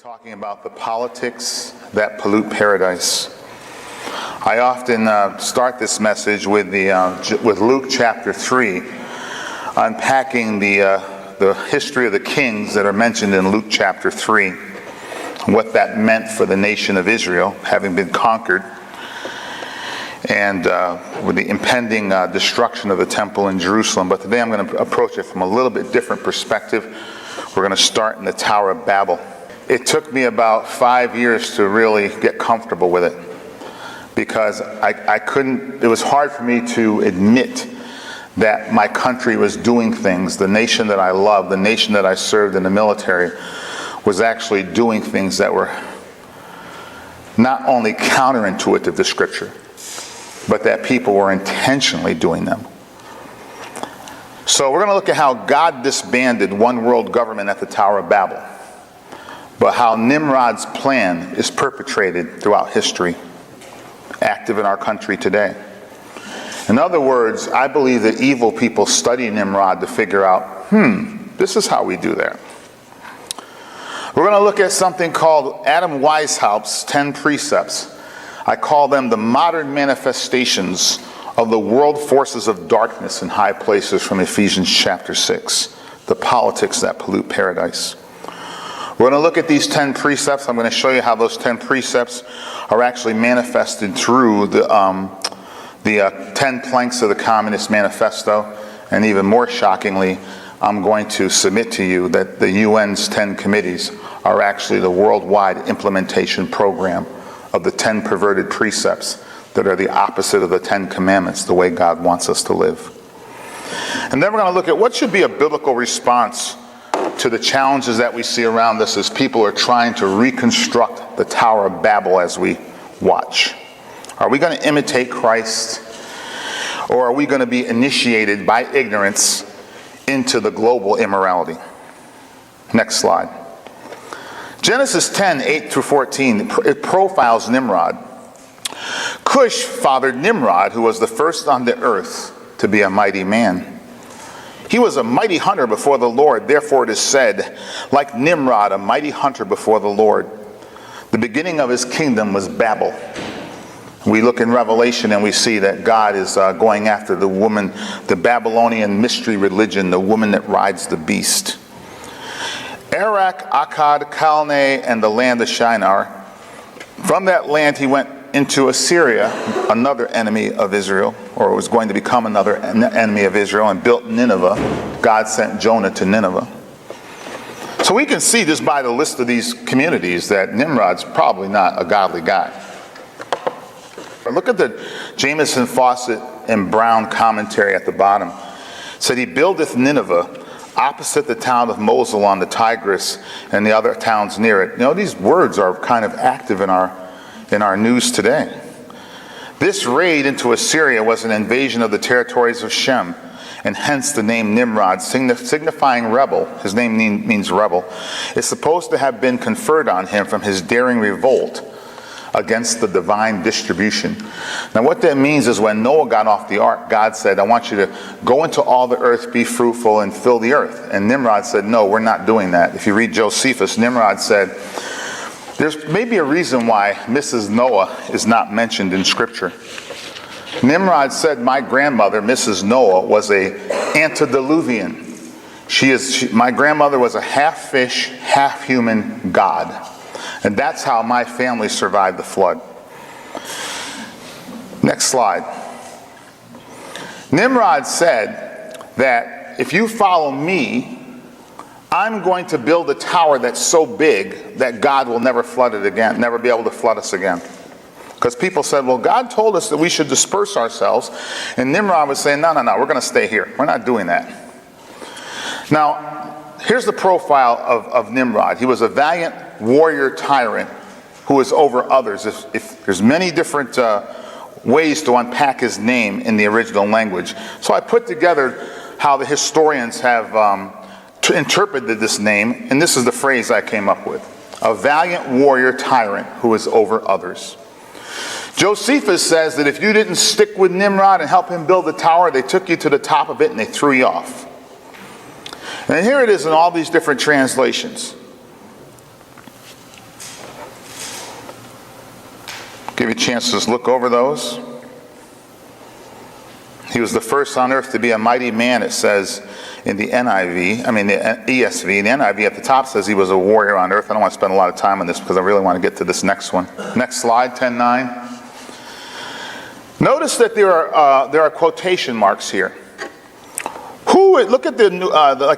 Talking about the politics that pollute paradise. I often start this message with Luke chapter 3, unpacking the history of the kings that are mentioned in Luke chapter 3, what that meant for the nation of Israel, having been conquered, and with the impending destruction of the temple in Jerusalem. But today I'm going to approach it from a little bit different perspective. We're going to start in the Tower of Babel. It took me about 5 years to really get comfortable with it, because I couldn't, it was hard for me to admit that my country was doing things, the nation that I loved, the nation that I served in the military, was actually doing things that were not only counterintuitive to Scripture, but that people were intentionally doing them. So we're going to look at how God disbanded one world government at the Tower of Babel, but how Nimrod's plan is perpetrated throughout history, active in our country today. In other words, I believe that evil people study Nimrod to figure out, this is how we do that. We're going to look at something called Adam Weishaupt's 10 precepts. I call them the modern manifestations of the world forces of darkness in high places, from Ephesians chapter 6, the politics that pollute paradise. We're going to look at these 10 precepts. I'm going to show you how those 10 precepts are actually manifested through the 10 planks of the Communist Manifesto. And even more shockingly, I'm going to submit to you that the UN's 10 committees are actually the worldwide implementation program of the 10 perverted precepts that are the opposite of the 10 commandments, the way God wants us to live. And then we're going to look at what should be a biblical response to the challenges that we see around us as people are trying to reconstruct the Tower of Babel as we watch. Are we going to imitate Christ, or are we going to be initiated by ignorance into the global immorality? Next slide. Genesis 10, 8 through 14, it profiles Nimrod. Cush fathered Nimrod, who was the first on the earth to be a mighty man. He was a mighty hunter before the Lord. Therefore it is said, like Nimrod, a mighty hunter before the Lord. The beginning of his kingdom was Babel. We look in Revelation and we see that God is going after the woman, the Babylonian mystery religion, the woman that rides the beast. Arak, Akkad, Calneh, and the land of Shinar. From that land he went into Assyria, another enemy of Israel, or was going to become another enemy of Israel, and built Nineveh. God sent Jonah to Nineveh. So we can see just by the list of these communities that Nimrod's probably not a godly guy. Look at the Jameson, Fawcett, and Brown commentary at the bottom. It said, he buildeth Nineveh opposite the town of Mosul on the Tigris and the other towns near it. You know, these words are kind of active in our news today. This raid into Assyria was an invasion of the territories of Shem, and hence the name Nimrod, signifying rebel. His name means rebel. Is supposed to have been conferred on him from his daring revolt against the divine distribution. Now what that means is when Noah got off the ark, God said, I want you to go into all the earth, be fruitful, and fill the earth. And Nimrod said, no, we're not doing that. If you read Josephus, Nimrod said, there's maybe a reason why Mrs. Noah is not mentioned in Scripture. Nimrod said, my grandmother, Mrs. Noah, was a antediluvian. My grandmother was a half fish, half human god. And that's how my family survived the flood. Next slide. Nimrod said that if you follow me, I'm going to build a tower that's so big that God will never flood it again, never be able to flood us again. Because people said, well, God told us that we should disperse ourselves. And Nimrod was saying, no, we're going to stay here. We're not doing that. Now, here's the profile of Nimrod. He was a valiant warrior tyrant who was over others. If there's many different ways to unpack his name in the original language. So I put together how the historians have interpreted this name, and this is the phrase I came up with. A valiant warrior tyrant who is over others. Josephus says that if you didn't stick with Nimrod and help him build the tower, they took you to the top of it and they threw you off. And here it is in all these different translations. a chance to just look over those. He was the first on earth to be a mighty man, it says in the NIV, the ESV. And the NIV at the top says he was a warrior on earth. I don't want to spend a lot of time on this because I really want to get to this next one. Next slide, 10:9. Notice that there are quotation marks here. Look at the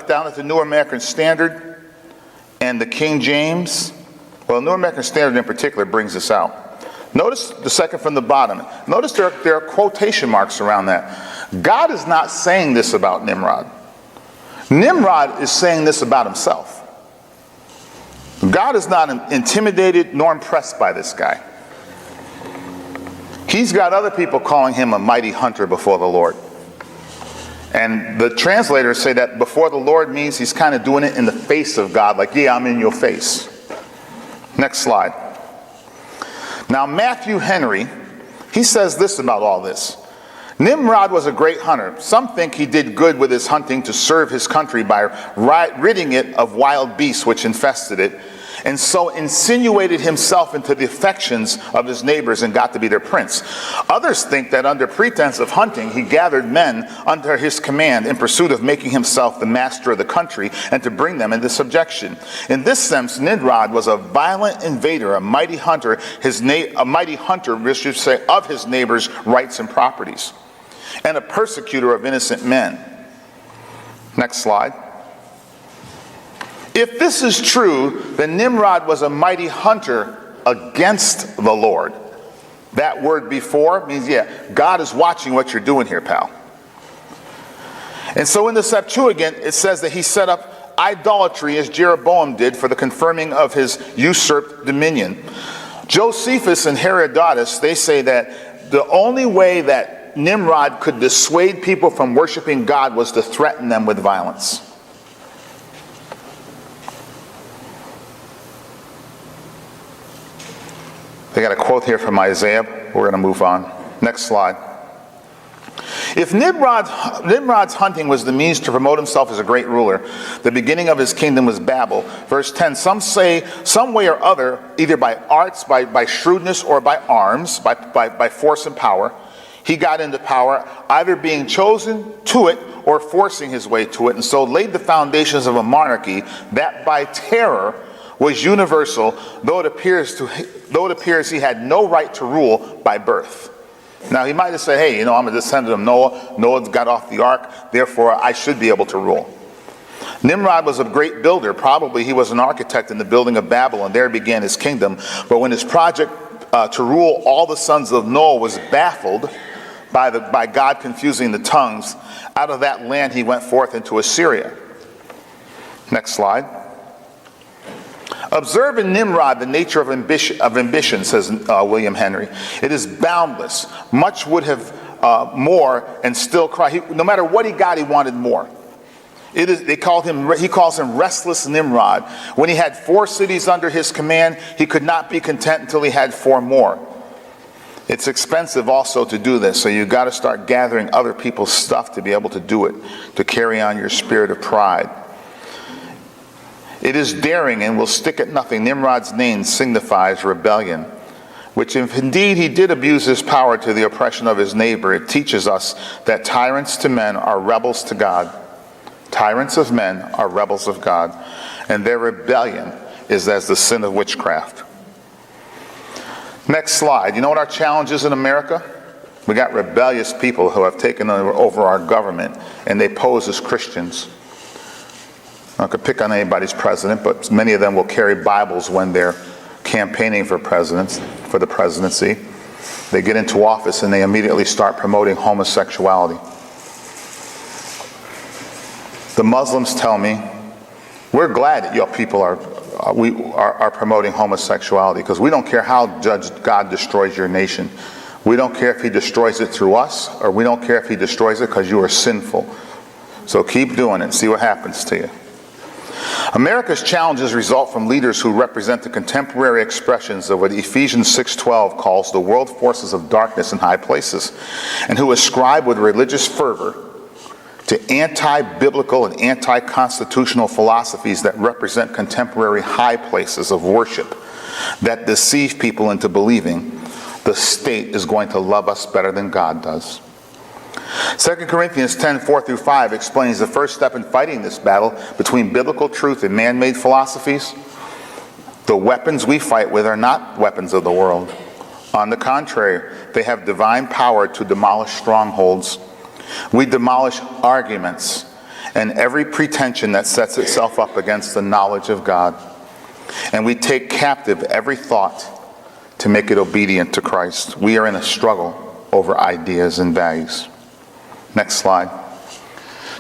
down at the New American Standard and the King James. Well, New American Standard in particular brings this out. Notice the second from the bottom. Notice there are quotation marks around that. God is not saying this about Nimrod. Nimrod is saying this about himself. God is not intimidated nor impressed by this guy. He's got other people calling him a mighty hunter before the Lord. And the translators say that before the Lord means he's kind of doing it in the face of God, like, yeah, I'm in your face. Next slide. Now, Matthew Henry, he says this about all this. Nimrod was a great hunter. Some think he did good with his hunting to serve his country by ridding it of wild beasts which infested it, and so insinuated himself into the affections of his neighbors and got to be their prince. Others think that under pretense of hunting, he gathered men under his command in pursuit of making himself the master of the country and to bring them into subjection. In this sense, Nimrod was a violent invader, a mighty hunter, we should say, of his neighbors' rights and properties, and a persecutor of innocent men. Next slide. If this is true, then Nimrod was a mighty hunter against the Lord. That word before means, yeah, God is watching what you're doing here, pal. And so in the Septuagint, it says that he set up idolatry as Jeroboam did for the confirming of his usurped dominion. Josephus and Herodotus, they say that the only way that Nimrod could dissuade people from worshiping God was to threaten them with violence. They got a quote here from Isaiah. We're going to move on. Next slide. If Nimrod's hunting was the means to promote himself as a great ruler, the beginning of his kingdom was Babel. Verse 10, some say some way or other, either by arts, by shrewdness, or by arms, by force and power, he got into power, either being chosen to it or forcing his way to it, and so laid the foundations of a monarchy that by terror was universal, though it appears he had no right to rule by birth. Now he might have said, hey, I'm a descendant of Noah. Noah got off the ark, therefore I should be able to rule. Nimrod was a great builder. Probably he was an architect in the building of Babel, and there began his kingdom. But when his project to rule all the sons of Noah was baffled by God confusing the tongues, out of that land he went forth into Assyria. Next slide. Observe in Nimrod the nature of ambition, says William Henry. It is boundless. Much would have more and still cry. No matter what he got, he wanted more. He calls him restless Nimrod. When he had 4 cities under his command, he could not be content until he had 4 more. It's expensive also to do this, so you've got to start gathering other people's stuff to be able to do it, to carry on your spirit of pride. It is daring and will stick at nothing. Nimrod's name signifies rebellion, which if indeed he did abuse his power to the oppression of his neighbor, it teaches us that tyrants to men are rebels to God. Tyrants of men are rebels of God, and their rebellion is as the sin of witchcraft. Next slide. You know what our challenge is in America? We got rebellious people who have taken over our government, and they pose as Christians. I could pick on anybody's president, but many of them will carry Bibles when they're campaigning for the presidency. They get into office and they immediately start promoting homosexuality. The Muslims tell me, we're glad that your people are promoting homosexuality because we don't care how God destroys your nation. We don't care if he destroys it through us, or we don't care if he destroys it because you are sinful. So keep doing it and see what happens to you. America's challenges result from leaders who represent the contemporary expressions of what Ephesians 6:12 calls the world forces of darkness in high places, and who ascribe with religious fervor to anti-biblical and anti-constitutional philosophies that represent contemporary high places of worship that deceive people into believing the state is going to love us better than God does. 2 Corinthians 10:4-5 explains the first step in fighting this battle between biblical truth and man-made philosophies. The weapons we fight with are not weapons of the world. On the contrary, they have divine power to demolish strongholds. We demolish arguments and every pretension that sets itself up against the knowledge of God. And we take captive every thought to make it obedient to Christ. We are in a struggle over ideas and values. Next slide.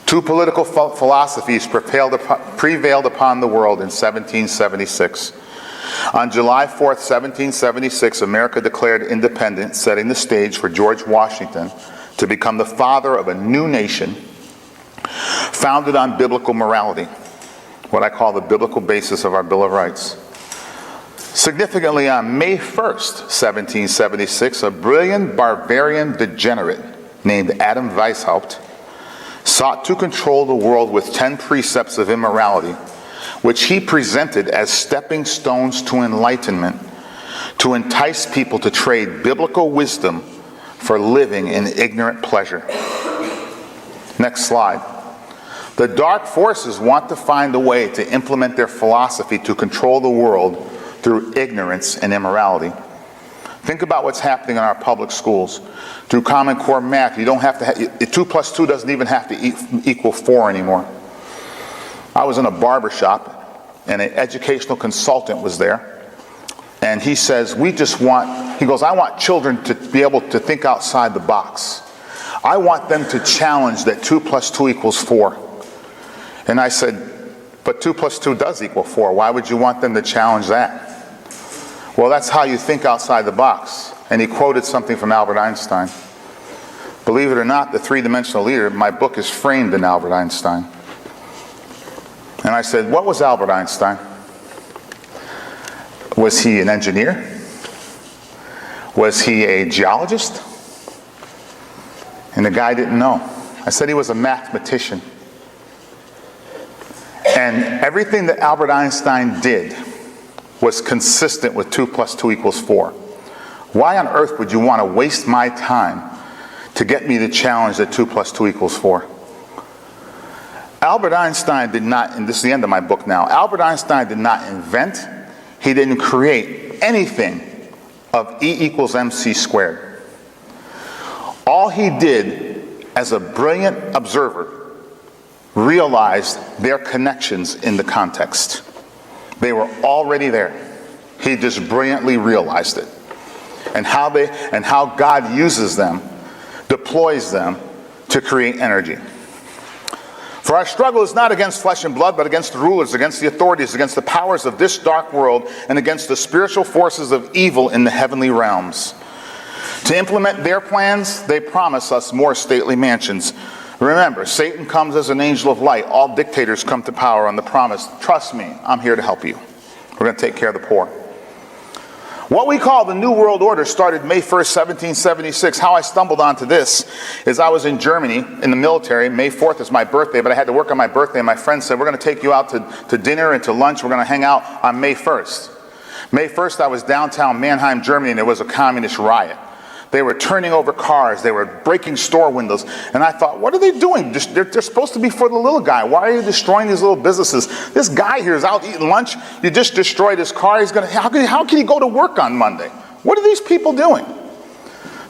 Two political philosophies prevailed upon the world in 1776. On July 4th, 1776, America declared independence, setting the stage for George Washington to become the father of a new nation founded on biblical morality, what I call the biblical basis of our Bill of Rights. Significantly, on May 1st, 1776, a brilliant barbarian degenerate named Adam Weishaupt sought to control the world with 10 precepts of immorality, which he presented as stepping stones to enlightenment, to entice people to trade biblical wisdom for living in ignorant pleasure. Next slide. The dark forces want to find a way to implement their philosophy to control the world through ignorance and immorality. Think about what's happening in our public schools. Through Common Core math, you don't have to 2 plus 2 doesn't even have to equal 4 anymore. I was in a barber shop, and an educational consultant was there, and he says, I want children to be able to think outside the box. I want them to challenge that 2 plus 2 equals 4. And I said, but 2 plus 2 does equal 4. Why would you want them to challenge that? Well, that's how you think outside the box. And he quoted something from Albert Einstein. Believe it or not, the three-dimensional leader, my book is framed in Albert Einstein. And I said, what was Albert Einstein? Was he an engineer? Was he a geologist? And the guy didn't know. I said he was a mathematician. And everything that Albert Einstein did was consistent with 2 plus 2 equals 4. Why on earth would you want to waste my time to get me to challenge that 2 plus 2 equals 4? Albert Einstein did not, and this is the end of my book now, Albert Einstein did not invent, he didn't create anything of E equals mc squared. All he did as a brilliant observer realized their connections in the context. They were already there. He just brilliantly realized it. And how God uses them, deploys them to create energy. For our struggle is not against flesh and blood, but against the rulers, against the authorities, against the powers of this dark world, and against the spiritual forces of evil in the heavenly realms. To implement their plans, they promise us more stately mansions. Remember, Satan comes as an angel of light. All dictators come to power on the promise, trust me, I'm here to help you. We're going to take care of the poor. What we call the New World Order started May 1st, 1776. How I stumbled onto this is I was in Germany in the military. May 4th is my birthday, but I had to work on my birthday, and my friend said, we're going to take you out to dinner and to lunch. We're going to hang out on May 1st. May 1st, I was downtown Mannheim, Germany, and there was a communist riot. They were turning over cars. They were breaking store windows. And I thought, what are they doing? They're supposed to be for the little guy. Why are you destroying these little businesses? This guy here is out eating lunch. You just destroyed his car. How can he go to work on Monday? What are these people doing?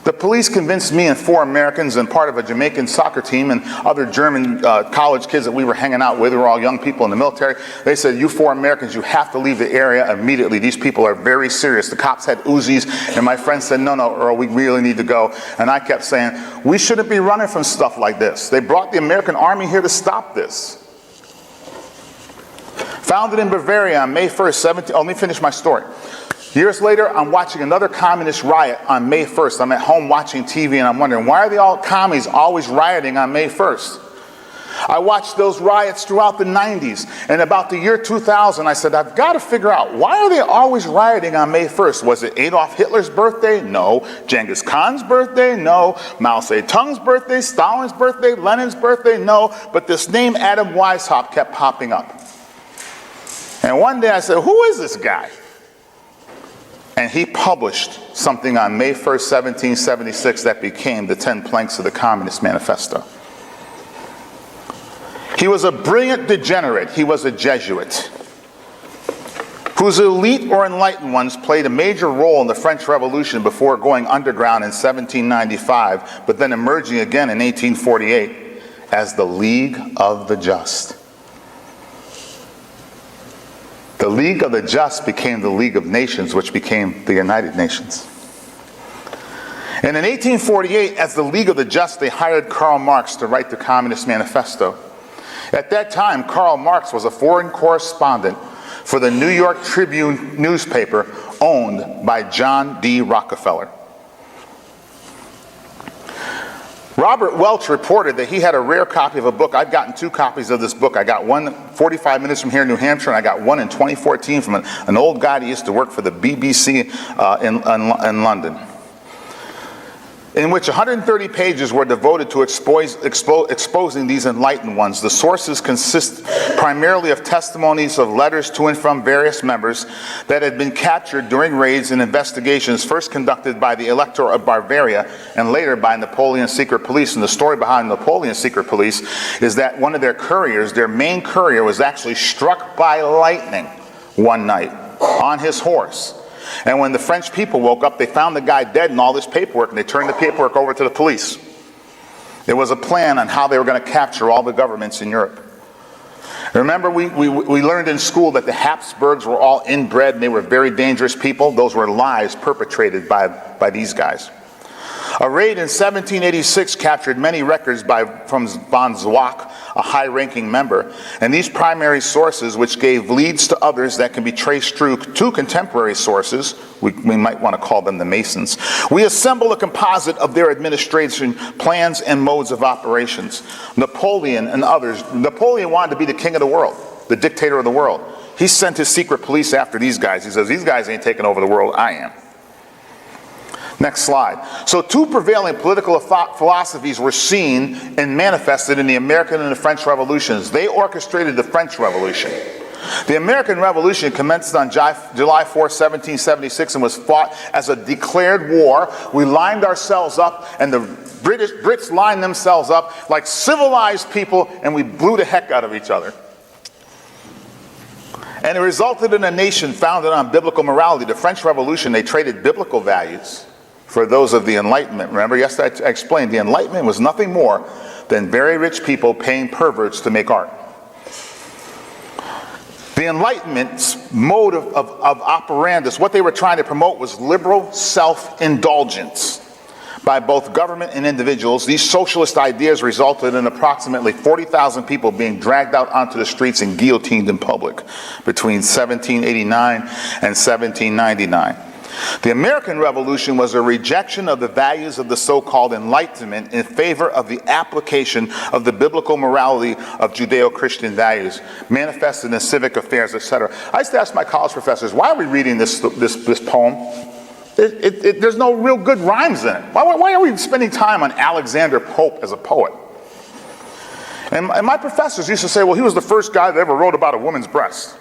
The police convinced me and 4 Americans and part of a Jamaican soccer team and other German college kids that we were hanging out with, who were all young people in the military. They said, you 4 Americans, you have to leave the area immediately. These people are very serious. The cops had Uzis, and my friend said, no, Earl, we really need to go. And I kept saying, we shouldn't be running from stuff like this. They brought the American army here to stop this. Founded in Bavaria on May 1st, let me finish my story. Years later, I'm watching another communist riot on May 1st. I'm at home watching TV and I'm wondering, why are the all commies always rioting on May 1st? I watched those riots throughout the 90s. And about the year 2000, I said, I've got to figure out, why are they always rioting on May 1st? Was it Adolf Hitler's birthday? No. Genghis Khan's birthday? No. Mao Zedong's birthday? Stalin's birthday? Lenin's birthday? No. But this name Adam Weishaupt kept popping up. And one day I said, who is this guy? And he published something on May 1st, 1776 that became the 10 Planks of the Communist Manifesto. He was a brilliant degenerate. He was a Jesuit, whose elite or enlightened ones played a major role in the French Revolution before going underground in 1795, but then emerging again in 1848 as the League of the Just. The League of the Just became the League of Nations, which became the United Nations. And in 1848, as the League of the Just, they hired Karl Marx to write the Communist Manifesto. At that time, Karl Marx was a foreign correspondent for the New York Tribune newspaper owned by John D. Rockefeller. Robert Welch reported that he had a rare copy of a book. I've gotten 2 copies of this book. I got one 45 minutes from here in New Hampshire, and I got one in 2014 from an old guy that used to work for the BBC in London, in which 130 pages were devoted to exposing these enlightened ones. The sources consist primarily of testimonies of letters to and from various members that had been captured during raids and investigations first conducted by the Elector of Bavaria and later by Napoleon's secret police. And the story behind Napoleon's secret police is that one of their couriers, their main courier, was actually struck by lightning one night on his horse. And when the French people woke up, they found the guy dead and all this paperwork, and they turned the paperwork over to the police. There was a plan on how they were going to capture all the governments in Europe. Remember, we learned in school that the Habsburgs were all inbred and they were very dangerous people. Those were lies perpetrated by these guys. A raid in 1786 captured many records from von Zwack, a high-ranking member, and these primary sources, which gave leads to others that can be traced through 2 contemporary sources, we might want to call them the Masons, we assemble a composite of their administration plans and modes of operations. Napoleon and others. Napoleon wanted to be the king of the world, the dictator of the world. He sent his secret police after these guys. He says, these guys ain't taking over the world, I am. Next slide. So 2 prevailing political philosophies were seen and manifested in the American and the French revolutions. They orchestrated the French Revolution. The American Revolution commenced on July 4, 1776 and was fought as a declared war. We lined ourselves up, and the Brits lined themselves up like civilized people, and we blew the heck out of each other. And it resulted in a nation founded on biblical morality. The French Revolution, they traded biblical values for those of the Enlightenment. Remember, yes, I explained the Enlightenment was nothing more than very rich people paying perverts to make art. The Enlightenment's mode of operandus, what they were trying to promote was liberal self-indulgence by both government and individuals. These socialist ideas resulted in approximately 40,000 people being dragged out onto the streets and guillotined in public between 1789 and 1799. The American Revolution was a rejection of the values of the so-called Enlightenment in favor of the application of the biblical morality of Judeo-Christian values, manifested in civic affairs, etc. I used to ask my college professors, why are we reading this poem? There's no real good rhymes in it. Why are we spending time on Alexander Pope as a poet? And my professors used to say, well, he was the first guy that ever wrote about a woman's breast.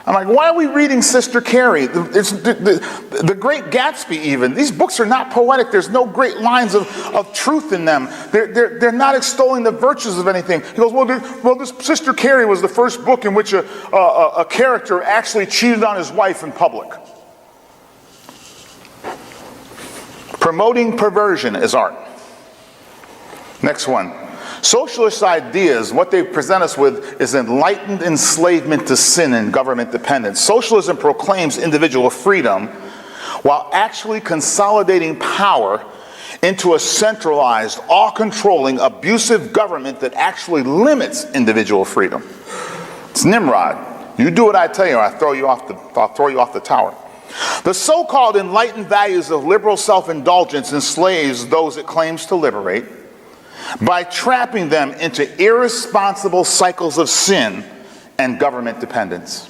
I'm like, why are we reading Sister Carrie? The Great Gatsby even. These books are not poetic. There's no great lines of truth in them. They're not extolling the virtues of anything. He goes, well, this Sister Carrie was the first book in which a character actually cheated on his wife in public. Promoting perversion is art. Next one. Socialist ideas, what they present us with is enlightened enslavement to sin and government dependence. Socialism proclaims individual freedom while actually consolidating power into a centralized, all-controlling, abusive government that actually limits individual freedom. It's Nimrod. You do what I tell you, or I'll throw you off the tower. The so-called enlightened values of liberal self-indulgence enslaves those it claims to liberate by trapping them into irresponsible cycles of sin and government dependence.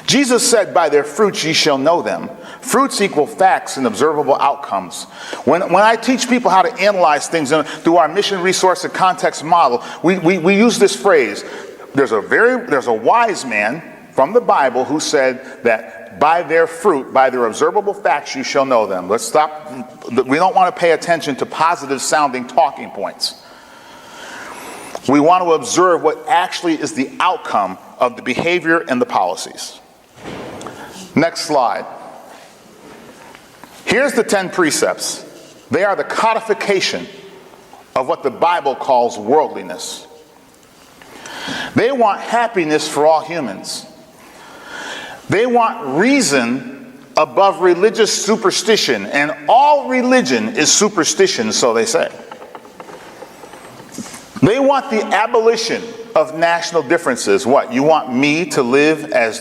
Jesus said, by their fruits ye shall know them. Fruits equal facts and observable outcomes. When I teach people how to analyze things through our mission, resource, and context model, we use this phrase. There's a wise man from the Bible who said that that by their fruit, by their observable facts, you shall know them. Let's stop. We don't want to pay attention to positive sounding talking points. We want to observe what actually is the outcome of the behavior and the policies. Next slide. Here's the 10 precepts. They are the codification of what the Bible calls worldliness. They want happiness for all humans. They want reason above religious superstition, and all religion is superstition, so they say. They want the abolition of national differences. What? You want me to live as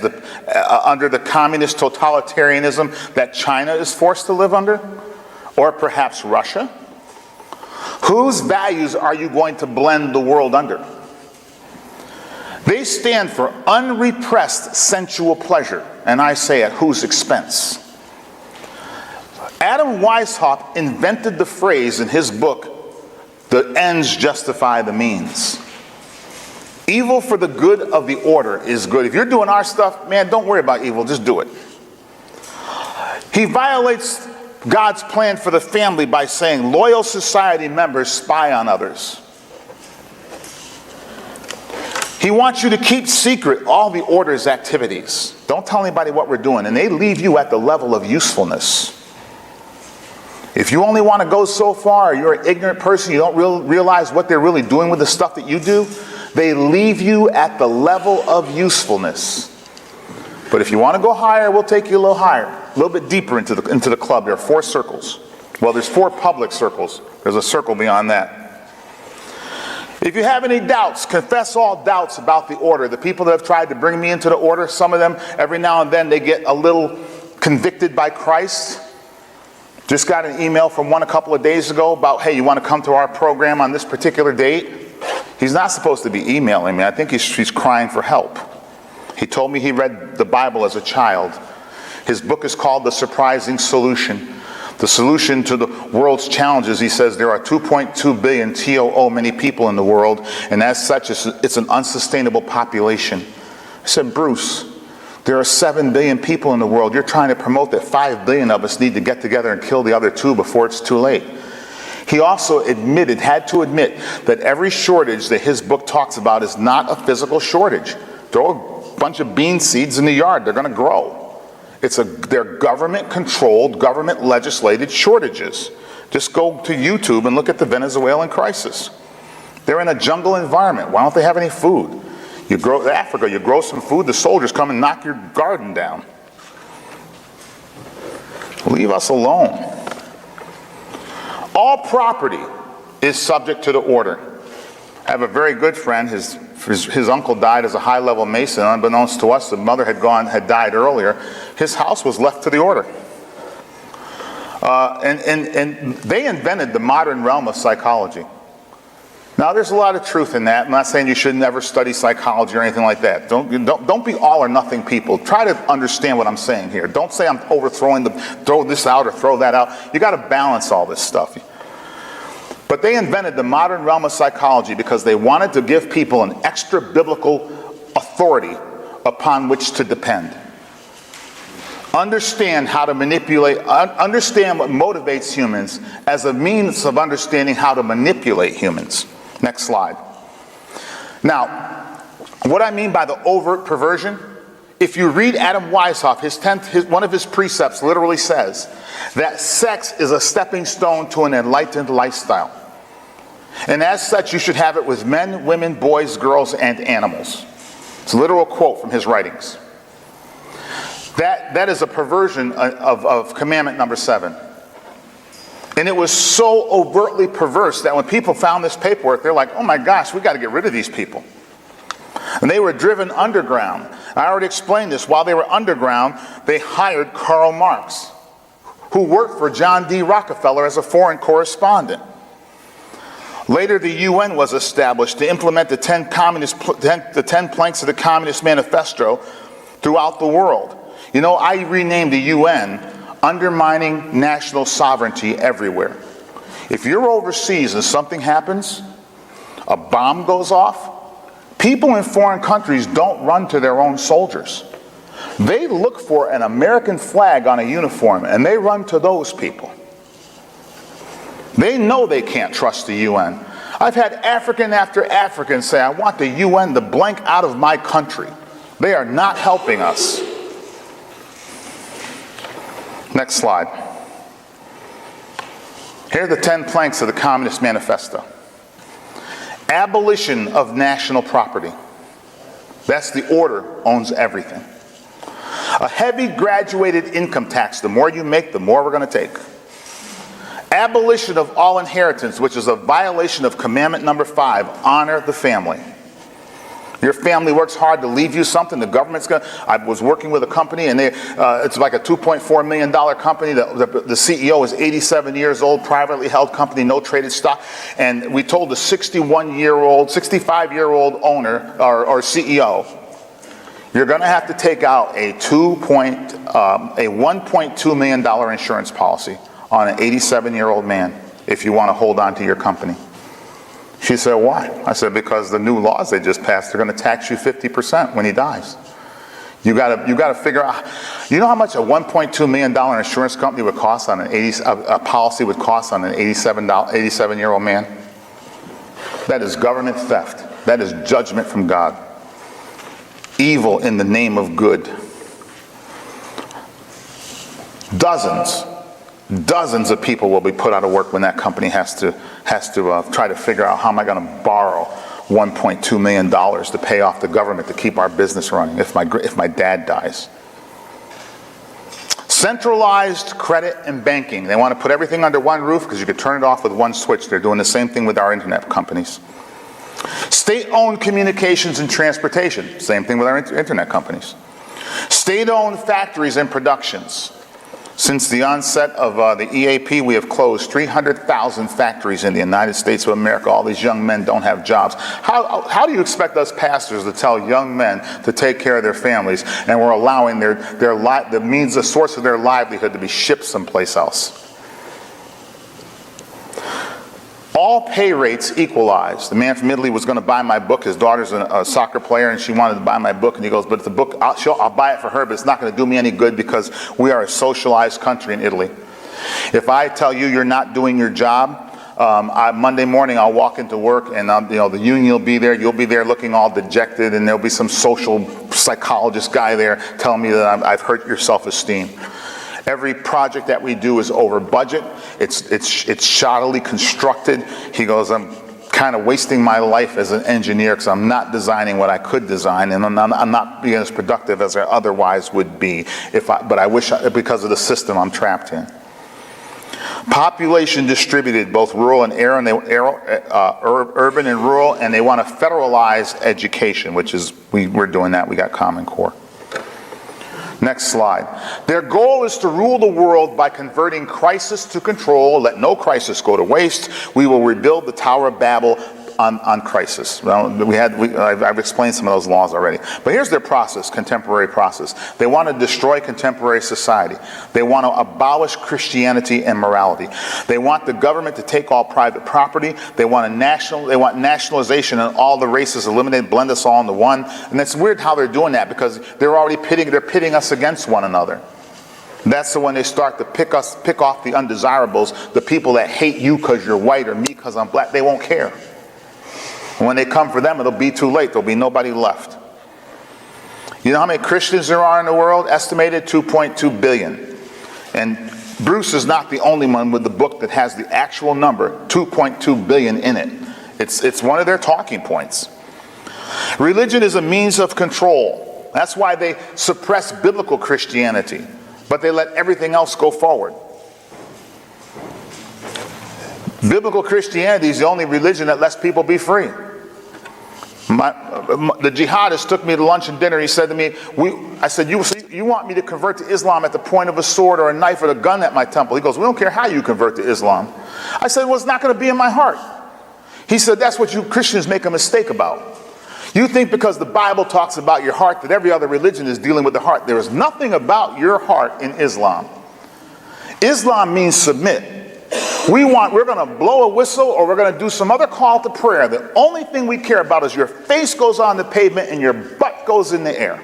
under the communist totalitarianism that China is forced to live under? Or perhaps Russia? Whose values are you going to blend the world under? They stand for unrepressed sensual pleasure, and I say at whose expense? Adam Weishaupt invented the phrase in his book, "The ends justify the means." Evil for the good of the order is good. If you're doing our stuff, man, don't worry about evil, just do it. He violates God's plan for the family by saying loyal society members spy on others. He wants you to keep secret all the order's activities. Don't tell anybody what we're doing, and they leave you at the level of usefulness. If you only want to go so far, you're an ignorant person, you don't realize what they're really doing with the stuff that you do, they leave you at the level of usefulness. But if you want to go higher, we'll take you a little higher, a little bit deeper into the club. There are 4 circles. Well, there's 4 public circles. There's a circle beyond that. If you have any doubts, confess all doubts about the order. The people that have tried to bring me into the order, some of them, every now and then, they get a little convicted by Christ. Just got an email from one a couple of days ago about, hey, you want to come to our program on this particular date? He's not supposed to be emailing me. I think he's crying for help. He told me he read the Bible as a child. His book is called The Surprising Solution. The solution to the world's challenges, he says, there are 2.2 billion TOO many people in the world, and as such, it's an unsustainable population. I said, Bruce, there are 7 billion people in the world. You're trying to promote that 5 billion of us need to get together and kill the other 2 before it's too late. He also had to admit that every shortage that his book talks about is not a physical shortage. Throw a bunch of bean seeds in the yard, they're going to grow. They're government-controlled, government-legislated shortages. Just go to YouTube and look at the Venezuelan crisis. They're in a jungle environment. Why don't they have any food? You grow some food, the soldiers come and knock your garden down. Leave us alone. All property is subject to the order. I have a very good friend, his uncle died as a high-level Mason. Unbeknownst to us, the mother had died earlier. His house was left to the order. And they invented the modern realm of psychology. Now, there's a lot of truth in that. I'm not saying you should never study psychology or anything like that. Don't be all or nothing people. Try to understand what I'm saying here. Don't say I'm overthrowing throw this out or throw that out. You got to balance all this stuff. But they invented the modern realm of psychology because they wanted to give people an extra biblical authority upon which to depend. Understand how to manipulate, understand what motivates humans as a means of understanding how to manipulate humans. Next slide. Now, what I mean by the overt perversion, if you read Adam Weishaupt, one of his precepts literally says that sex is a stepping stone to an enlightened lifestyle. And as such, you should have it with men, women, boys, girls, and animals. It's a literal quote from his writings. That is a perversion of commandment number 7. And it was so overtly perverse that when people found this paperwork, they're like, oh my gosh, we got to get rid of these people. And they were driven underground. I already explained this. While they were underground, they hired Karl Marx, who worked for John D. Rockefeller as a foreign correspondent. Later, the UN was established to implement the 10 planks of the Communist Manifesto throughout the world. You know, I renamed the UN Undermining National Sovereignty Everywhere. If you're overseas and something happens, a bomb goes off, people in foreign countries don't run to their own soldiers. They look for an American flag on a uniform, and they run to those people. They know they can't trust the UN. I've had African after African say, I want the UN to blank out of my country. They are not helping us. Next slide. Here are the 10 planks of the Communist Manifesto. Abolition of national property. That's the order, owns everything. A heavy graduated income tax. The more you make, the more we're going to take. Abolition of all inheritance, which is a violation of commandment number 5, honor the family. Your family works hard to leave you something, the government's going to... I was working with a company, and it's like a $2.4 million company. The CEO is 87 years old, privately held company, no traded stock. And we told the 65-year-old owner, or CEO, you're going to have to take out a $1.2 million insurance policy on an 87-year-old man if you want to hold on to your company. She said, why? I said, because the new laws they just passed, they're going to tax you 50% when he dies. You got to figure out, you know how much a $1.2 million insurance company would cost on a policy would cost on an 87-year-old man? That is government theft. That is judgment from God. Evil in the name of good. Dozens of people will be put out of work when that company has to try to figure out, how am I going to borrow $1.2 million to pay off the government to keep our business running if my dad dies. Centralized credit and banking. They want to put everything under one roof because you could turn it off with one switch. They're doing the same thing with our internet companies. State-owned communications and transportation. Same thing with our internet companies. State-owned factories and productions. Since the onset of the EAP, we have closed 300,000 factories in the United States of America. All these young men don't have jobs. How do you expect us pastors to tell young men to take care of their families, and we're allowing the source of their livelihood to be shipped someplace else? All pay rates equalized. The man from Italy was going to buy my book. His daughter's a soccer player, and she wanted to buy my book. And he goes, but the book, I'll buy it for her, but it's not going to do me any good because we are a socialized country in Italy. If I tell you you're not doing your job, Monday morning I'll walk into work, and the union will be there. You'll be there looking all dejected, and there'll be some social psychologist guy there telling me that I've hurt your self-esteem. Every project that we do is over budget. It's shoddily constructed. He goes, I'm kind of wasting my life as an engineer because I'm not designing what I could design, and I'm not being as productive as I otherwise would be. But I wish, because of the system I'm trapped in. Population distributed, both rural and urban and rural, and they want to federalize education, which is, we're doing that. We got Common Core. Next slide. Their goal is to rule the world by converting crisis to control. Let no crisis go to waste. We will rebuild the Tower of Babel on crisis. Well, I've explained some of those laws already. But here's their process, contemporary process. They want to destroy contemporary society. They want to abolish Christianity and morality. They want the government to take all private property. They want nationalization and all the races eliminated, blend us all into one. And it's weird how they're doing that, because they're pitting us against one another. That's when they start to pick off the undesirables, the people that hate you because you're white or me because I'm black. They won't care. When they come for them, it'll be too late. There'll be nobody left. You know how many Christians there are in the world? Estimated 2.2 billion. And Bruce is not the only one with the book that has the actual number, 2.2 billion in it. It's one of their talking points. Religion is a means of control. That's why they suppress biblical Christianity, but they let everything else go forward. Biblical Christianity is the only religion that lets people be free. The jihadist took me to lunch and dinner. He said to me, I said, you want me to convert to Islam at the point of a sword or a knife or a gun at my temple? He goes, we don't care how you convert to Islam. I said, well, it's not going to be in my heart. He said, that's what you Christians make a mistake about. You think because the Bible talks about your heart that every other religion is dealing with the heart. There is nothing about your heart in Islam. Islam means submit. We're going to blow a whistle, or we're going to do some other call to prayer. The only thing we care about is your face goes on the pavement and your butt goes in the air.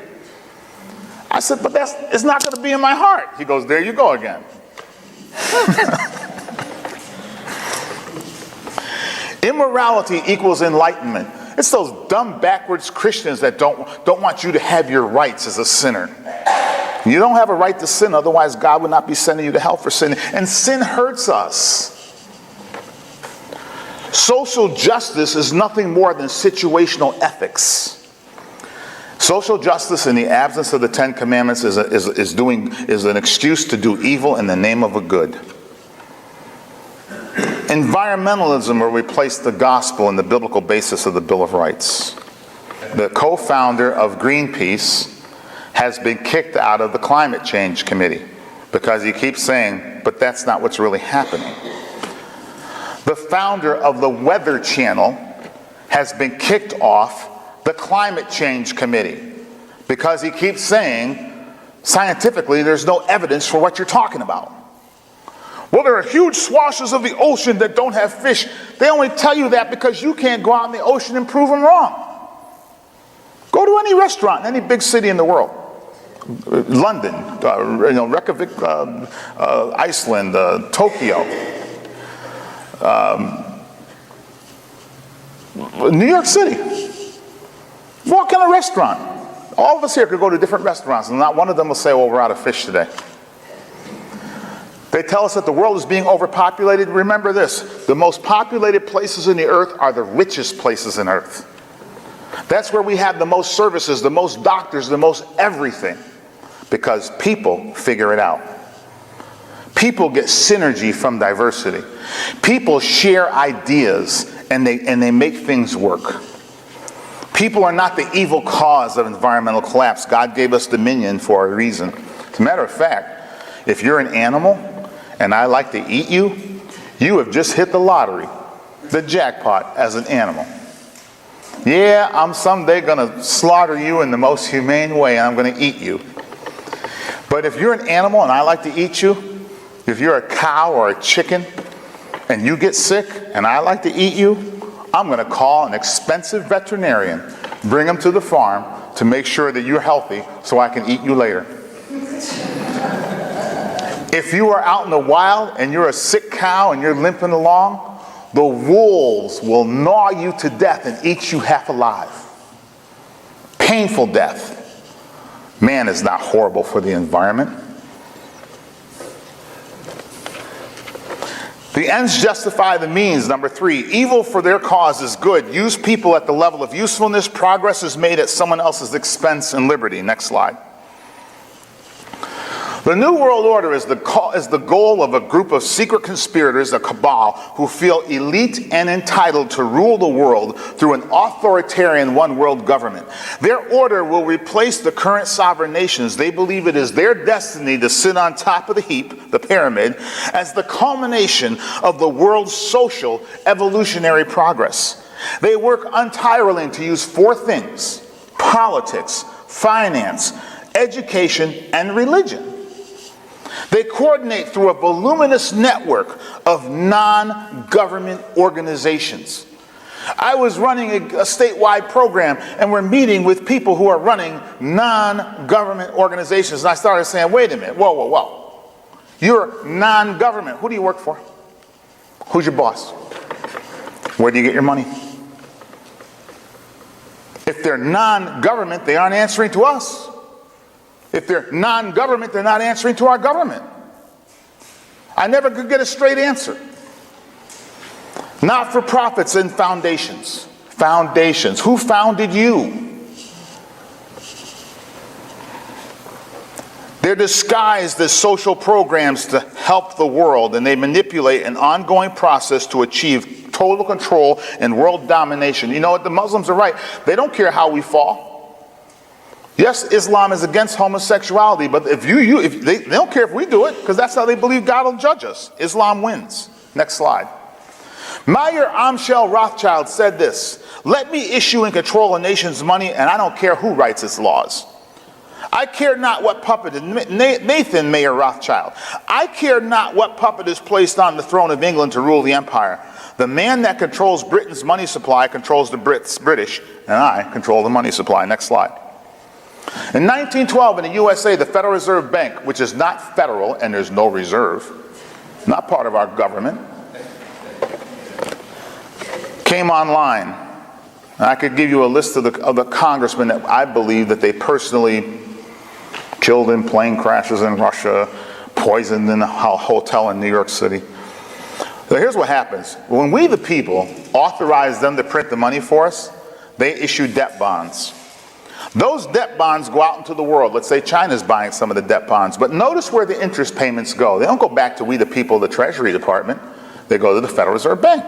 I said, but it's not going to be in my heart. He goes, there you go again. Immorality equals enlightenment. It's those dumb, backwards Christians that don't want you to have your rights as a sinner. You don't have a right to sin, otherwise God would not be sending you to hell for sin. And sin hurts us. Social justice is nothing more than situational ethics. Social justice in the absence of the Ten Commandments is an excuse to do evil in the name of a good. Environmentalism will replace the gospel and the biblical basis of the Bill of Rights. The co-founder of Greenpeace has been kicked out of the Climate Change Committee because he keeps saying, but that's not what's really happening. The founder of the Weather Channel has been kicked off the Climate Change Committee because he keeps saying, scientifically, there's no evidence for what you're talking about. Well, there are huge swathes of the ocean that don't have fish. They only tell you that because you can't go out in the ocean and prove them wrong. Go to any restaurant in any big city in the world. London, Reykjavik, Iceland, Tokyo, New York City. Walk in a restaurant. All of us here could go to different restaurants, and not one of them will say, well, we're out of fish today. They tell us that the world is being overpopulated. Remember this, the most populated places in the earth are the richest places in earth. That's where we have the most services, the most doctors, the most everything. Because people figure it out. People get synergy from diversity. People share ideas and they make things work. People are not the evil cause of environmental collapse. God gave us dominion for a reason. As a matter of fact, if you're an animal and I like to eat you, you have just hit the lottery, the jackpot as an animal. Yeah, I'm someday going to slaughter you in the most humane way and I'm going to eat you. But if you're an animal and I like to eat you, if you're a cow or a chicken and you get sick and I like to eat you, I'm going to call an expensive veterinarian, bring him to the farm to make sure that you're healthy so I can eat you later. If you are out in the wild and you're a sick cow and you're limping along, the wolves will gnaw you to death and eat you half alive. Painful death. Man is not horrible for the environment. The ends justify the means. Number 3, evil for their cause is good. Use people at the level of usefulness. Progress is made at someone else's expense and liberty. Next slide. The New World Order is the goal of a group of secret conspirators, a cabal, who feel elite and entitled to rule the world through an authoritarian one-world government. Their order will replace the current sovereign nations. They believe it is their destiny to sit on top of the heap, the pyramid, as the culmination of the world's social evolutionary progress. They work untiringly to use 4 things: politics, finance, education, and religion. They coordinate through a voluminous network of non-government organizations. I was running a statewide program, and we're meeting with people who are running non-government organizations. And I started saying, wait a minute, whoa. You're non-government. Who do you work for? Who's your boss? Where do you get your money? If they're non-government, they aren't answering to us. If they're non-government, they're not answering to our government. I never could get a straight answer. Not-for-profits and foundations. Foundations. Who founded you? They're disguised as social programs to help the world, and they manipulate an ongoing process to achieve total control and world domination. You know what? The Muslims are right. They don't care how we fall. Yes, Islam is against homosexuality, but if they don't care if we do it, because that's how they believe God will judge us. Islam wins. Next slide. Mayer Amschel Rothschild said this: "Let me issue and control a nation's money, and I don't care who writes its laws. I care not what puppet," Nathan Mayer Rothschild, "I care not what puppet is placed on the throne of England to rule the empire. The man that controls Britain's money supply controls the British, and I control the money supply." Next slide. In 1912 in the USA, the Federal Reserve Bank, which is not federal and there's no reserve, not part of our government, came online. And I could give you a list of the congressmen that I believe that they personally killed in plane crashes in Russia, poisoned in a hotel in New York City. So here's what happens. When we, the people, authorize them to print the money for us, they issue debt bonds. Those debt bonds go out into the world. Let's say China's buying some of the debt bonds. But notice where the interest payments go. They don't go back to we, the people, of the Treasury Department. They go to the Federal Reserve Bank.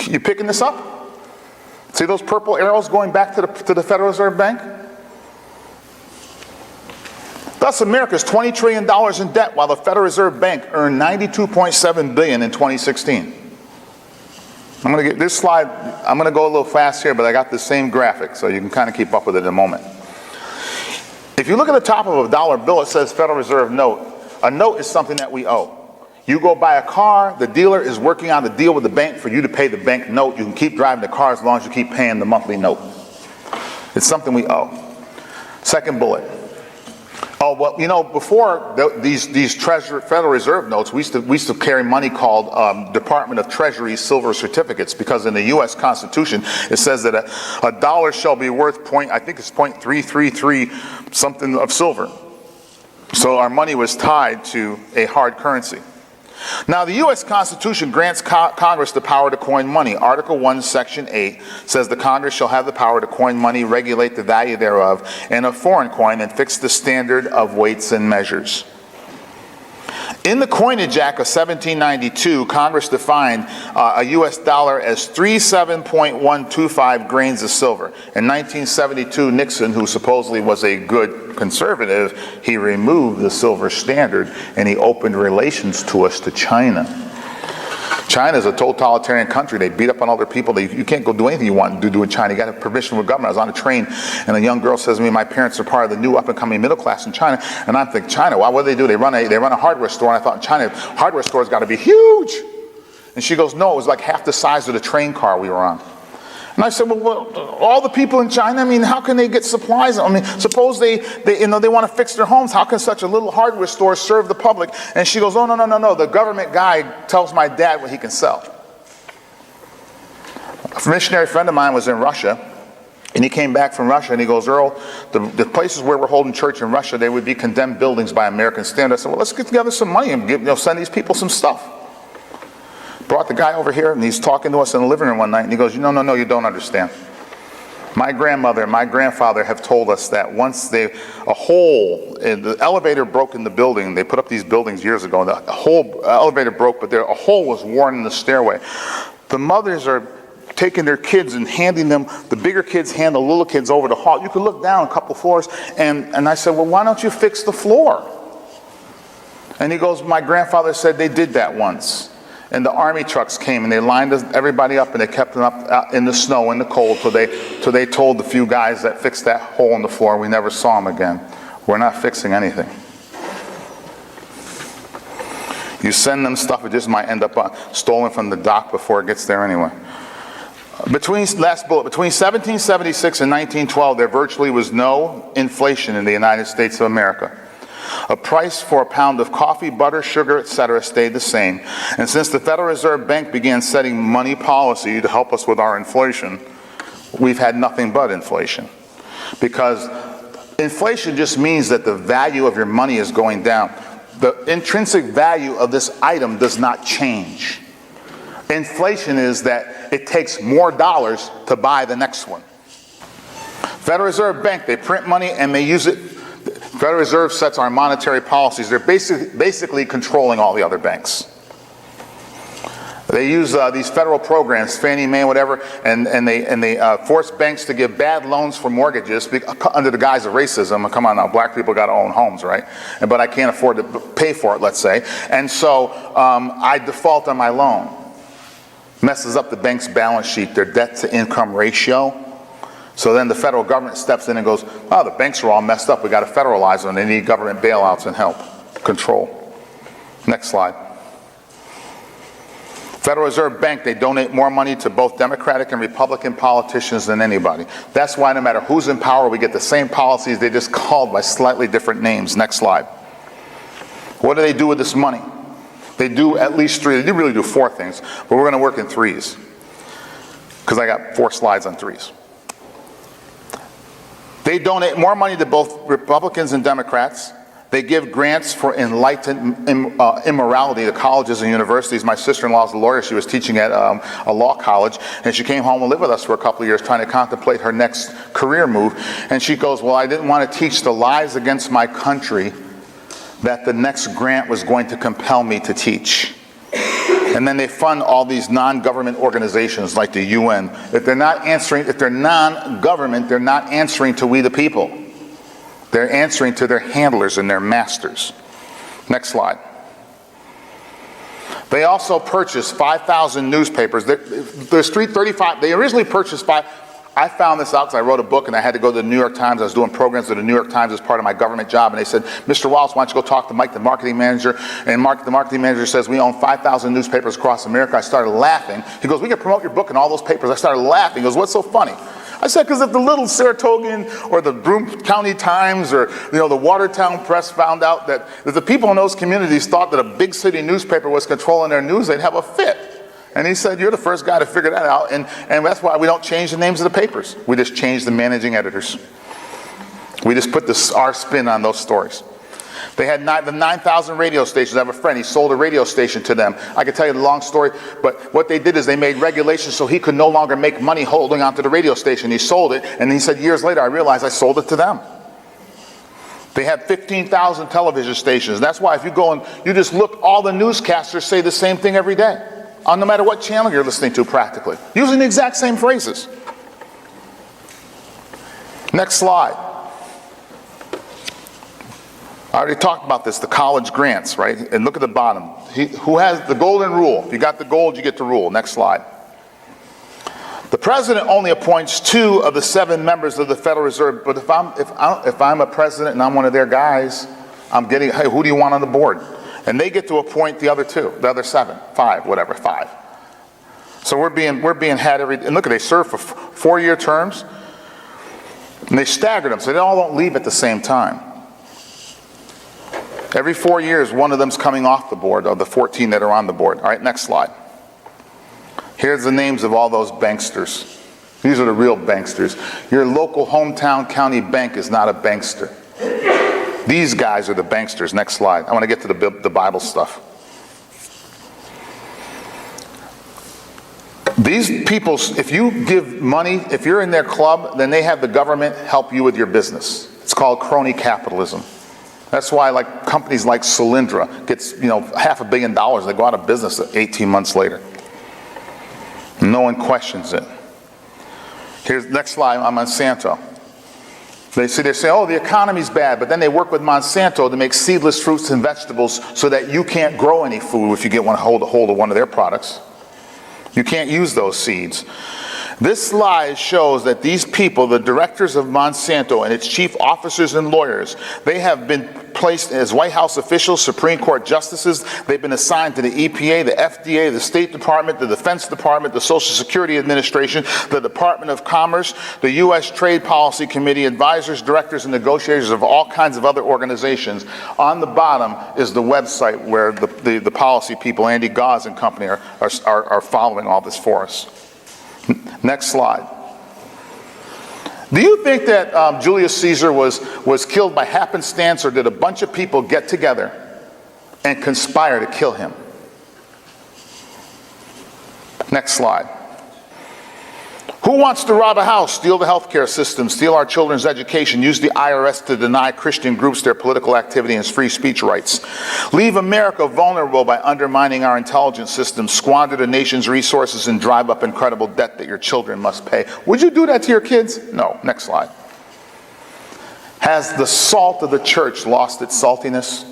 You picking this up? See those purple arrows going back to the Federal Reserve Bank? Thus, America's $20 trillion in debt, while the Federal Reserve Bank earned $92.7 billion in 2016. I'm going to get this slide. I'm going to go a little fast here, but I got the same graphic, so you can kind of keep up with it in a moment. If you look at the top of a dollar bill, it says Federal Reserve note. A note is something that we owe. You go buy a car, the dealer is working on the deal with the bank for you to pay the bank note. You can keep driving the car as long as you keep paying the monthly note. It's something we owe. Second bullet. Oh, well, you know, before these Federal Reserve notes, we used to carry money called Department of Treasury silver certificates, because in the U.S. Constitution it says that a dollar shall be worth I think it's 0.333 something of silver. So our money was tied to a hard currency. Now, the U.S. Constitution grants Congress the power to coin money. Article 1, Section 8 says the Congress shall have the power to coin money, regulate the value thereof, and of foreign coin, and fix the standard of weights and measures. In the Coinage Act of 1792, Congress defined a U.S. dollar as 37.125 grains of silver. In 1972, Nixon, who supposedly was a good conservative, he removed the silver standard and he opened relations to China. China is a totalitarian country. They beat up on other people. You can't go do anything you want to do in China. You got to have permission from the government. I was on a train, and a young girl says to me, my parents are part of the new up-and-coming middle class in China. And I'm thinking, China, what do they do? They run a hardware store, and I thought, in China, hardware store's got to be huge. And she goes, no, it was like half the size of the train car we were on. And I said, well, all the people in China, I mean, how can they get supplies? I mean, suppose they want to fix their homes. How can such a little hardware store serve the public? And she goes, oh, no. The government guy tells my dad what he can sell. A missionary friend of mine was in Russia, and he came back from Russia, and he goes, Earl, the places where we're holding church in Russia, they would be condemned buildings by American standards. I said, well, let's get together some money and send these people some stuff. Brought the guy over here, and he's talking to us in the living room one night, and he goes, no, you don't understand. My grandmother and my grandfather have told us that once the elevator broke in the building, they put up these buildings years ago, and the whole elevator broke, but a hole was worn in the stairway. The mothers are taking their kids and handing them, the bigger kids hand the little kids over the hall. You could look down a couple floors, and I said, well, why don't you fix the floor? And he goes, my grandfather said they did that once. And the army trucks came and they lined everybody up and they kept them up out in the snow and the cold till they told the few guys that fixed that hole in the floor, we never saw them again. We're not fixing anything. You send them stuff, it just might end up stolen from the dock before it gets there anyway. Between 1776 and 1912, there virtually was no inflation in the United States of America. A price for a pound of coffee, butter, sugar, etc. stayed the same. And since the Federal Reserve Bank began setting money policy to help us with our inflation, we've had nothing but inflation. Because inflation just means that the value of your money is going down. The intrinsic value of this item does not change. Inflation is that it takes more dollars to buy the next one. Federal Reserve Bank, they print money and they use it. Federal Reserve sets our monetary policies. They're basically controlling all the other banks. They use these federal programs, Fannie Mae, whatever, and they force banks to give bad loans for mortgages under the guise of racism. Come on now, black people got to own homes, right? But I can't afford to pay for it, let's say. And so I default on my loan. Messes up the bank's balance sheet, their debt to income ratio. So then the federal government steps in and goes, oh, the banks are all messed up. We got to federalize them. They need government bailouts and help, control. Next slide. Federal Reserve Bank, they donate more money to both Democratic and Republican politicians than anybody. That's why no matter who's in power, we get the same policies, they just called by slightly different names. Next slide. What do they do with this money? They do at least three. They do really do four things, but we're going to work in threes because I got 4 slides on threes. They donate more money to both Republicans and Democrats. They give grants for enlightened immorality to colleges and universities. My sister-in-law is a lawyer. She was teaching at a law college, and she came home and lived with us for a couple of years trying to contemplate her next career move. And she goes, well, I didn't want to teach the lies against my country that the next grant was going to compel me to teach. And then they fund all these non-government organizations like the UN. If they're non-government, they're not answering to we the people. They're answering to their handlers and their masters. Next slide. They also purchased 5,000 newspapers. There's 335. They originally purchased 5. I found this out because I wrote a book and I had to go to the New York Times. I was doing programs at the New York Times as part of my government job. And they said, Mr. Wallace, why don't you go talk to Mike, the marketing manager? And the marketing manager says, we own 5,000 newspapers across America. I started laughing. He goes, we can promote your book in all those papers. I started laughing. He goes, what's so funny? I said, because if the little Saratogan or the Broome County Times or the Watertown Press found out that the people in those communities thought that a big city newspaper was controlling their news, they'd have a fit. And he said, you're the first guy to figure that out, and that's why we don't change the names of the papers. We just change the managing editors. We just put our spin on those stories. They had the 9,000 radio stations. I have a friend, he sold a radio station to them. I could tell you the long story, but what they did is they made regulations so he could no longer make money holding onto the radio station. He sold it, and he said, years later, I realized I sold it to them. They had 15,000 television stations. That's why if you go and you just look, all the newscasters say the same thing every day, on no matter what channel you're listening to practically, using the exact same phrases. Next slide. I already talked about this, the college grants, right? And look at the bottom. Who has the golden rule? If you got the gold, you get to rule. Next slide. The president only appoints 2 of the 7 members of the Federal Reserve. But if I'm a president and I'm one of their guys, I'm getting, hey, who do you want on the board? And they get to appoint the other 2, the other 7, 5, whatever, 5. So we're being had and look, they serve for 4-year terms, and they stagger them so they all don't leave at the same time. Every 4 years, one of them's coming off the board, of the 14 that are on the board. All right, next slide. Here's the names of all those banksters. These are the real banksters. Your local hometown county bank is not a bankster. These guys are the banksters. Next slide. I want to get to the Bible stuff. These people, if you give money, if you're in their club, then they have the government help you with your business. It's called crony capitalism. That's why companies like Solyndra gets $500 million. They go out of business 18 months later. No one questions it. Here's next slide on Monsanto. They say, oh, the economy's bad, but then they work with Monsanto to make seedless fruits and vegetables so that you can't grow any food if you get hold of one of their products. You can't use those seeds. This slide shows that these people, the directors of Monsanto and its chief officers and lawyers, they have been placed as White House officials, Supreme Court justices. They've been assigned to the EPA, the FDA, the State Department, the Defense Department, the Social Security Administration, the Department of Commerce, the U.S. Trade Policy Committee, advisors, directors, and negotiators of all kinds of other organizations. On the bottom is the website where the policy people, Andy Gause and company, are following all this for us. Next slide. Do you think that Julius Caesar was killed by happenstance, or did a bunch of people get together and conspire to kill him? Next slide. Who wants to rob a house, steal the healthcare system, steal our children's education, use the IRS to deny Christian groups their political activity and free speech rights, leave America vulnerable by undermining our intelligence system, squander the nation's resources, and drive up incredible debt that your children must pay? Would you do that to your kids? No. Next slide. Has the salt of the church lost its saltiness?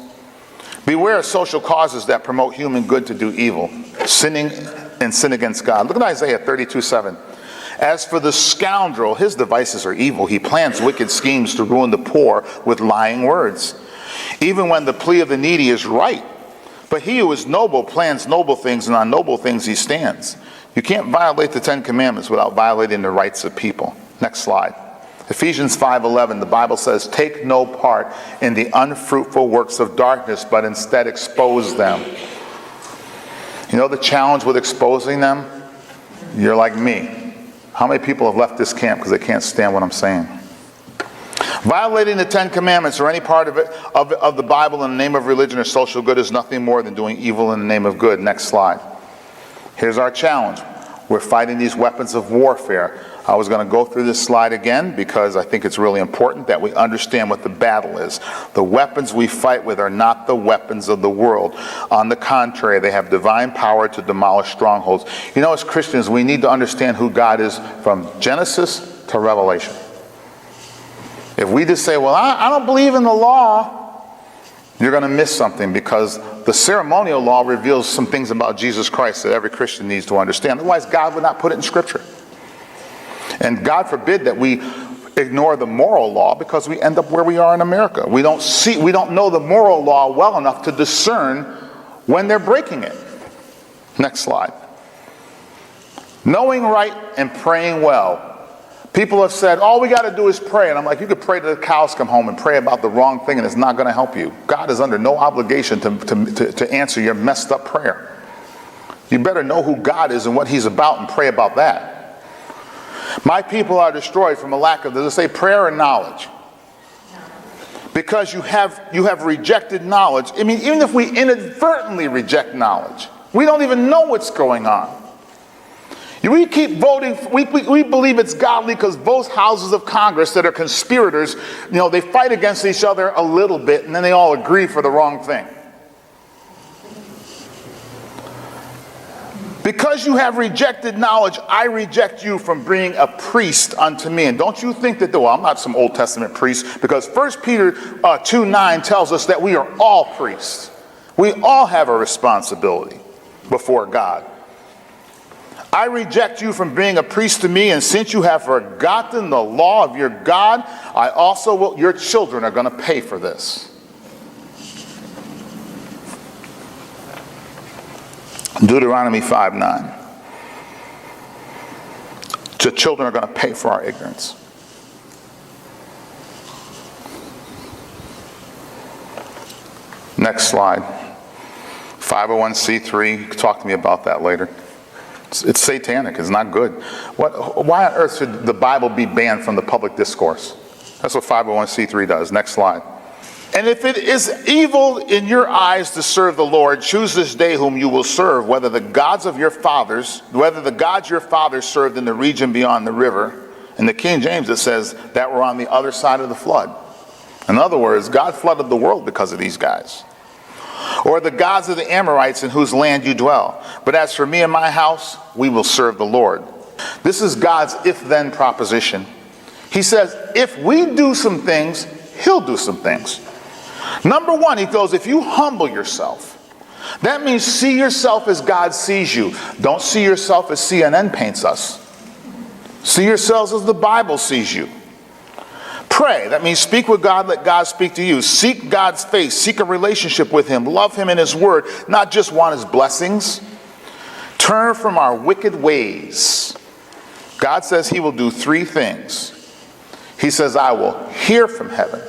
Beware of social causes that promote human good to do evil, sinning and sin against God. Look at Isaiah 32:7. As for the scoundrel, his devices are evil. He plans wicked schemes to ruin the poor with lying words. Even when the plea of the needy is right, But he who is noble plans noble things, and on noble things he stands. You can't violate the Ten Commandments without violating the rights of people. Next slide. Ephesians 5:11, the Bible says, take no part in the unfruitful works of darkness, but instead expose them. You know the challenge with exposing them? You're like me. How many people have left this camp because they can't stand what I'm saying? Violating the Ten Commandments or any part of it, of the Bible in the name of religion or social good is nothing more than doing evil in the name of good. Next slide. Here's our challenge. We're fighting these weapons of warfare. I was going to go through this slide again because I think it's really important that we understand what the battle is. The weapons we fight with are not the weapons of the world. On the contrary, they have divine power to demolish strongholds. You know, as Christians, we need to understand who God is from Genesis to Revelation. If we just say, well, I don't believe in the law, you're going to miss something, because the ceremonial law reveals some things about Jesus Christ that every Christian needs to understand. Otherwise, God would not put it in Scripture. And God forbid that we ignore the moral law, because we end up where we are in America. We don't know the moral law well enough to discern when they're breaking it. Next slide. Knowing right and praying well. People have said, all we got to do is pray. And I'm like, you could pray till the cows come home and pray about the wrong thing, and it's not going to help you. God is under no obligation to answer your messed up prayer. You better know who God is and what he's about and pray about that. My people are destroyed from a lack of, does it say prayer and knowledge? Because you have rejected knowledge. I mean, even if we inadvertently reject knowledge, we don't even know what's going on. We keep voting, we believe it's godly because both houses of Congress that are conspirators, they fight against each other a little bit and then they all agree for the wrong thing. Because you have rejected knowledge, I reject you from being a priest unto me. And don't you think that, well, I'm not some Old Testament priest, because 1 Peter 2:9 tells us that we are all priests. We all have a responsibility before God. I reject you from being a priest to me, and since you have forgotten the law of your God, I also will, your children are going to pay for this. Deuteronomy 5:9. The children are going to pay for our ignorance. Next slide. 501c3. Talk to me about that later. It's satanic. It's not good. Why on earth should the Bible be banned from the public discourse? That's what 501c3 does. Next slide. And if it is evil in your eyes to serve the Lord, choose this day whom you will serve, whether the gods your fathers served in the region beyond the river. In the King James it says that were on the other side of the flood. In other words, God flooded the world because of these guys. Or the gods of the Amorites in whose land you dwell. But as for me and my house, we will serve the Lord. This is God's if-then proposition. He says, if we do some things, he'll do some things. Number one, he goes, if you humble yourself, that means see yourself as God sees you. Don't see yourself as CNN paints us. See yourselves as the Bible sees you. Pray. That means speak with God, let God speak to you. Seek God's face. Seek a relationship with him. Love him in his word, not just want his blessings. Turn from our wicked ways. God says he will do three things. He says, I will hear from heaven.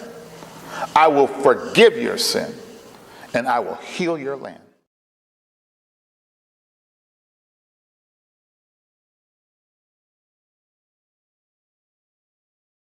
I will forgive your sin. And I will heal your land.